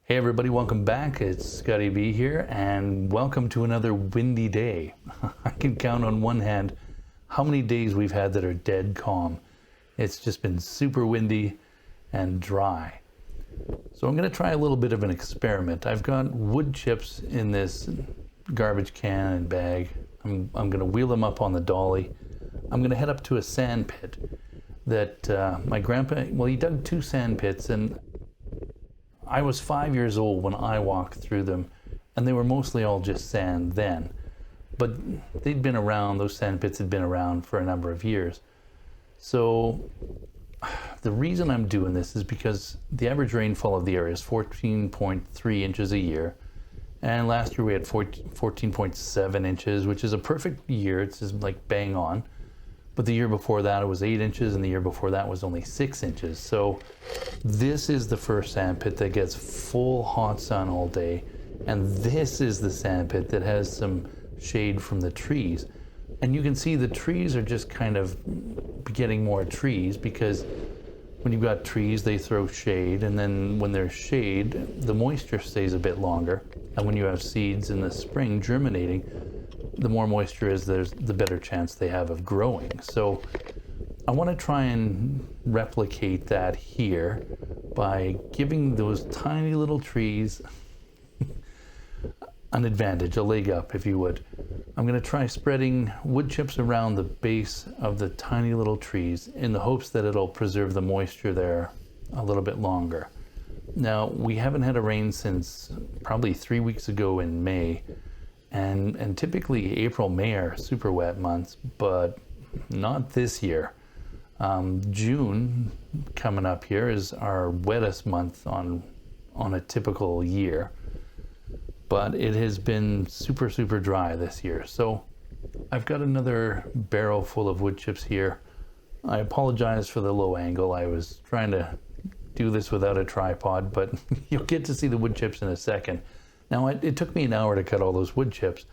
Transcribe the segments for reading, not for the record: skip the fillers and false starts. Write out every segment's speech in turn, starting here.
Hey everybody, welcome back. It's Scotty B here, and welcome to another windy day. I can count on one hand how many days we've had that are dead calm. It's just been super windy and dry. So I'm going to try a little bit of an experiment. I've got wood chips in this garbage can and bag. I'm going to wheel them up on the dolly. I'm going to head up to a sand pit that my grandpa, he dug two sand pits, and I was 5 years old when I walked through them, and they were mostly all just sand then. But they'd been around, those sand pits had been around for a number of years. So the reason I'm doing this is because the average rainfall of the area is 14.3 inches a year. And last year we had 14.7 inches, which is a perfect year. It's just like bang on. But the year before that it was 8 inches, and the year before that was only 6 inches. So this is the first sand pit that gets full hot sun all day. And this is the sand pit that has some shade from the trees. And you can see the trees are just kind of getting more trees, because when you've got trees, they throw shade. And then when there's shade, the moisture stays a bit longer. And when you have seeds in the spring germinating, the more moisture is, the better chance they have of growing. So I want to try and replicate that here by giving those tiny little trees an advantage, a leg up, if you would. I'm going to try spreading wood chips around the base of the tiny little trees in the hopes that it'll preserve the moisture there a little bit longer. Now, we haven't had a rain since probably 3 weeks ago in May. And typically April, May are super wet months, but not this year. June coming up here is our wettest month on a typical year, but it has been super, super dry this year. So I've got another barrel full of wood chips here. I apologize for the low angle. I was trying to do this without a tripod, but you'll get to see the wood chips in a second. Now, it took me an hour to cut all those wood chips,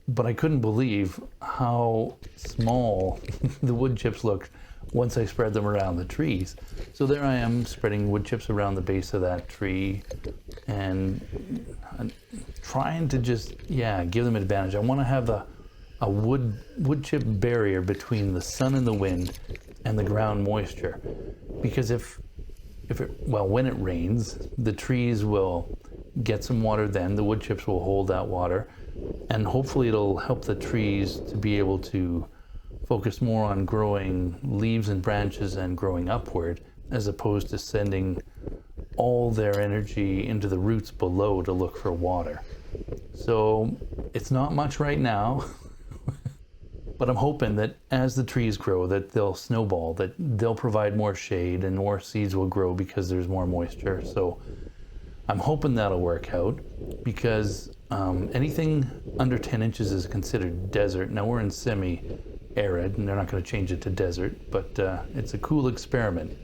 but I couldn't believe how small the wood chips looked once I spread them around the trees. So there I am, spreading wood chips around the base of that tree and trying to just, give them advantage. I want to have a wood chip barrier between the sun and the wind and the ground moisture, because when it rains, the trees will get some water, then the wood chips will hold that water, and hopefully it'll help the trees to be able to focus more on growing leaves and branches and growing upward, as opposed to sending all their energy into the roots below to look for water. So it's not much right now, but I'm hoping that as the trees grow, that they'll snowball, that they'll provide more shade and more seeds will grow because there's more moisture. So I'm hoping that'll work out, because anything under 10 inches is considered desert. Now we're in semi-arid, and they're not going to change it to desert, but it's a cool experiment.